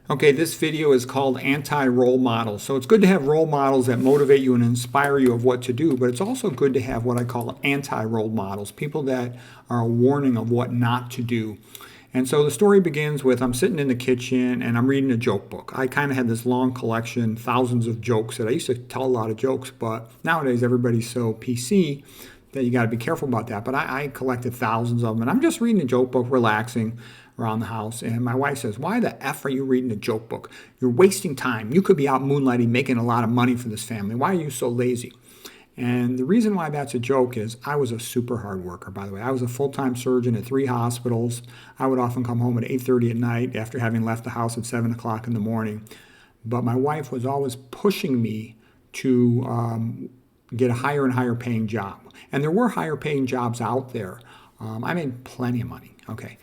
Okay, this video is called Anti-Role Models. So it's good to have role models that motivate you and inspire you of what to do, but it's also good to have what I call anti-role models, people that are a warning of what not to do. And so the story begins with I'm sitting in the kitchen and I'm reading a joke book. I kind of had this long collection, thousands of jokes that I used to tell a lot of jokes, but nowadays everybody's so PC that you got to be careful about that. But I collected thousands of them, and I'm just reading a joke book, relaxing around the house. And my wife says, "Why the F are you reading a joke book? You're wasting time. You could be out moonlighting, making a lot of money for this family. Why are you so lazy?" And the reason why that's a joke is I was a super hard worker, by the way. I was a full-time surgeon at 3 hospitals. I would often come home at 8:30 at night after having left the house at 7 o'clock in the morning. But my wife was always pushing me to get a higher and higher paying job. And there were higher paying jobs out there. I made plenty of money, okay.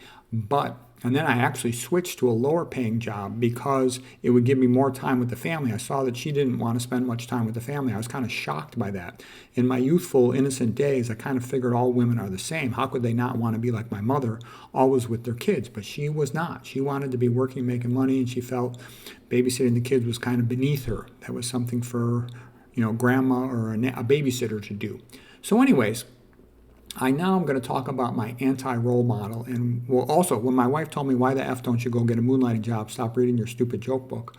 And then I actually switched to a lower paying job because it would give me more time with the family. I saw that she didn't want to spend much time with the family. I was kind of shocked by that. In my youthful, innocent days, I kind of figured all women are the same. How could they not want to be like my mother, always with their kids? But she was not. She wanted to be working, making money, and she felt babysitting the kids was kind of beneath her. That was something for, grandma or a babysitter to do. So anyways, now I'm going to talk about my anti-role model. And well, also, when my wife told me, "Why the F don't you go get a moonlighting job? Stop reading your stupid joke book,"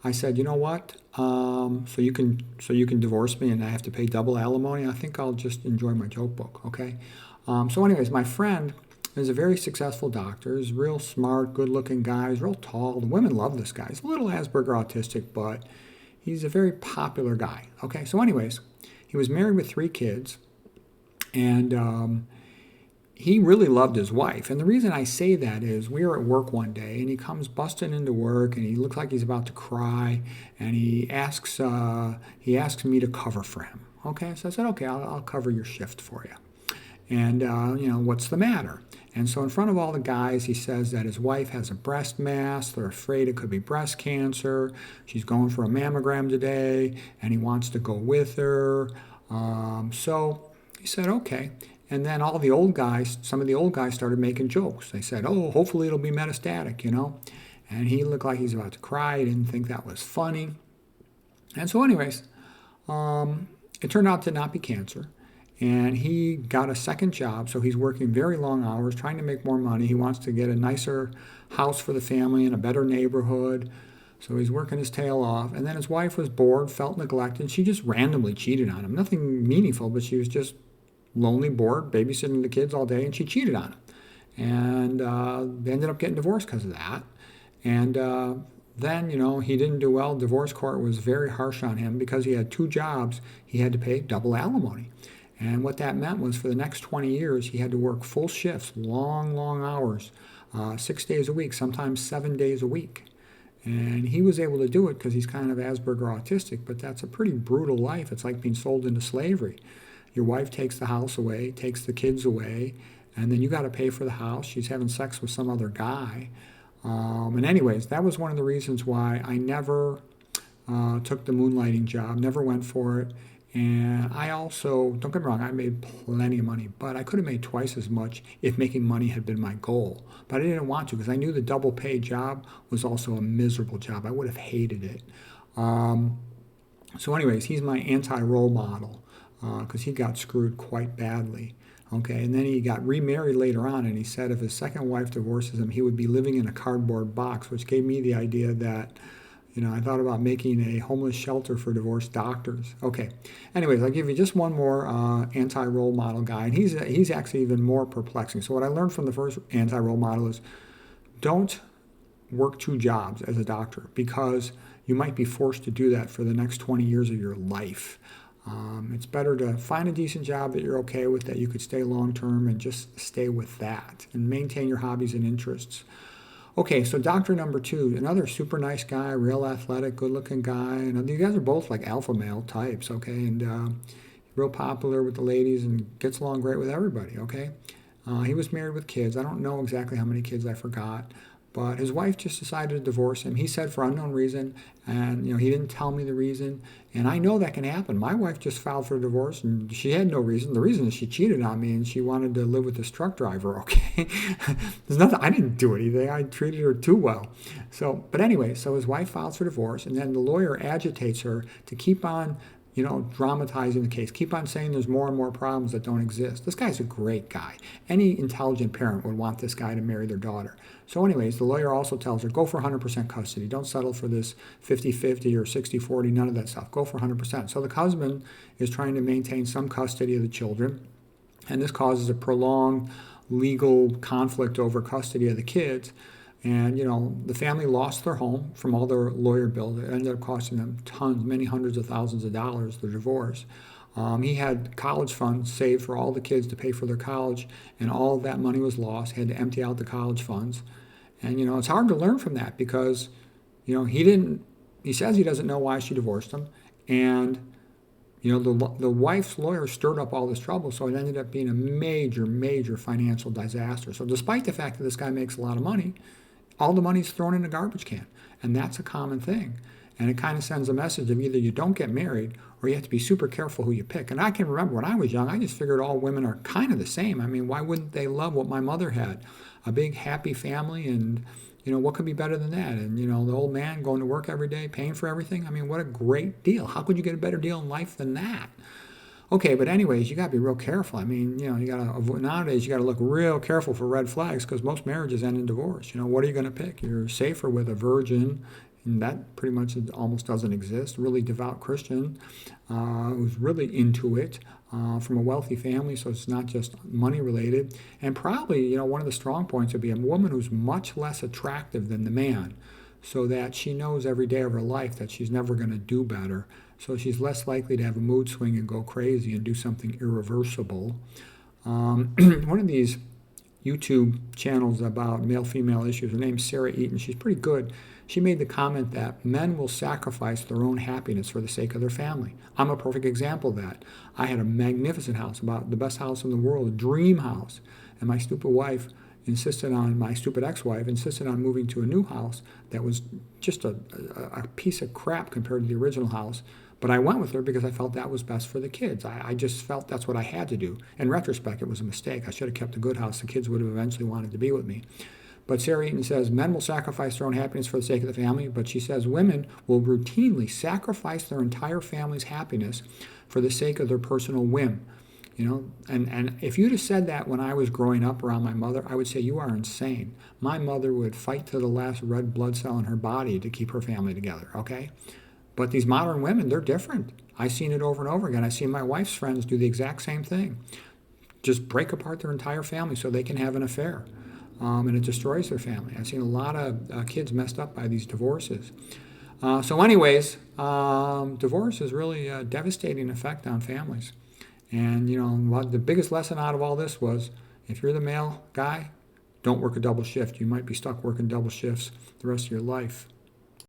I said, "You know what? So you can divorce me and I have to pay double alimony? I think I'll just enjoy my joke book, okay?" So anyways, my friend is a very successful doctor. He's real smart, good-looking guy. He's real tall. The women love this guy. He's a little Asperger autistic, but he's a very popular guy. Okay, so anyways, he was married with 3 kids. And he really loved his wife. And the reason I say that is we were at work one day, and he comes busting into work, and he looks like he's about to cry, and he asks me to cover for him. Okay, so I said, "Okay, I'll cover your shift for you." And what's the matter? And so in front of all the guys, he says that his wife has a breast mass. They're afraid it could be breast cancer. She's going for a mammogram today, and he wants to go with her. So he said, "Okay." And then some of the old guys started making jokes. They said, "Oh, hopefully it'll be metastatic. And he looked like he's about to cry. He didn't think that was funny. And so anyways, it turned out to not be cancer. And he got a second job, so he's working very long hours, trying to make more money. He wants to get a nicer house for the family in a better neighborhood. So he's working his tail off. And then his wife was bored, felt neglected. She just randomly cheated on him. Nothing meaningful, but she was just lonely, bored, babysitting the kids all day, and she cheated on him. And they ended up getting divorced because of that. And then, he didn't do well. Divorce court was very harsh on him because he had 2 jobs. He had to pay double alimony. And what that meant was for the next 20 years, he had to work full shifts, long, long hours, 6 days a week, sometimes 7 days a week. And he was able to do it because he's kind of Asperger autistic, but that's a pretty brutal life. It's like being sold into slavery. Your wife takes the house away, takes the kids away, and then you got to pay for the house. She's having sex with some other guy. And anyways, that was one of the reasons why I never took the moonlighting job, never went for it. And I also, don't get me wrong, I made plenty of money, but I could have made twice as much if making money had been my goal. But I didn't want to because I knew the double pay job was also a miserable job. I would have hated it. So anyways, he's my anti-role model because he got screwed quite badly. Okay, and then he got remarried later on, and he said if his second wife divorces him, he would be living in a cardboard box, which gave me the idea that I thought about making a homeless shelter for divorced doctors. Okay. Anyways, I'll give you just one more anti-role model guy, and he's actually even more perplexing. So what I learned from the first anti-role model is don't work 2 jobs as a doctor because you might be forced to do that for the next 20 years of your life. It's better to find a decent job that you're okay with, that you could stay long-term and just stay with that and maintain your hobbies and interests. Okay, so doctor number 2, another super nice guy, real athletic, good-looking guy. And you guys are both like alpha male types, okay? And real popular with the ladies and gets along great with everybody, okay? He was married with kids. I don't know exactly how many kids, I forgot. But his wife just decided to divorce him. He said for unknown reason, and he didn't tell me the reason. And I know that can happen. My wife just filed for divorce, and she had no reason. The reason is she cheated on me, and she wanted to live with this truck driver. Okay, there's nothing. I didn't do anything. I treated her too well. But anyway, so his wife files for divorce, and then the lawyer agitates her to keep on dramatizing the case, keep on saying there's more and more problems that don't exist. This guy's a great guy. Any intelligent parent would want this guy to marry their daughter. So anyways, the lawyer also tells her, go for 100% custody. Don't settle for this 50-50 or 60-40, none of that stuff. Go for 100%. So the husband is trying to maintain some custody of the children, and this causes a prolonged legal conflict over custody of the kids. And, the family lost their home from all their lawyer bills. It ended up costing them tons, many hundreds of thousands of dollars, the divorce. He had college funds saved for all the kids to pay for their college, and all of that money was lost. He had to empty out the college funds. And, it's hard to learn from that because, he says he doesn't know why she divorced him. And, the wife's lawyer stirred up all this trouble, so it ended up being a major, major financial disaster. So despite the fact that this guy makes a lot of money, all the money's thrown in a garbage can. And that's a common thing. And it kind of sends a message of either you don't get married or you have to be super careful who you pick. And I can remember when I was young, I just figured all women are kind of the same. I mean, why wouldn't they love what my mother had? A big, happy family, and, what could be better than that? And, the old man going to work every day, paying for everything. I mean, what a great deal. How could you get a better deal in life than that? Okay, but anyways, you got to be real careful. I mean, nowadays you got to look real careful for red flags because most marriages end in divorce. What are you going to pick? You're safer with a virgin, and that pretty much almost doesn't exist. Really devout Christian who's really into it, from a wealthy family, so it's not just money related. And probably, one of the strong points would be a woman who's much less attractive than the man, so that she knows every day of her life that she's never going to do better. So she's less likely to have a mood swing and go crazy and do something irreversible. One of these YouTube channels about male-female issues, her name's Sarah Eaton. She's pretty good. She made the comment that men will sacrifice their own happiness for the sake of their family. I'm a perfect example of that. I had a magnificent house, about the best house in the world, a dream house. And my stupid ex-wife insisted on moving to a new house that was just a piece of crap compared to the original house. But I went with her because I felt that was best for the kids. I just felt that's what I had to do. In retrospect, it was a mistake. I should have kept a good house. The kids would have eventually wanted to be with me. But Sarah Eaton says men will sacrifice their own happiness for the sake of the family, but she says women will routinely sacrifice their entire family's happiness for the sake of their personal whim. And if you'd have said that when I was growing up around my mother, I would say you are insane. My mother would fight to the last red blood cell in her body to keep her family together, okay? But these modern women, they're different. I've seen it over and over again. I've seen my wife's friends do the exact same thing. Just break apart their entire family so they can have an affair. And it destroys their family. I've seen a lot of kids messed up by these divorces. So anyways, divorce is really a devastating effect on families. And, what the biggest lesson out of all this was, if you're the male guy, don't work a double shift. You might be stuck working double shifts the rest of your life.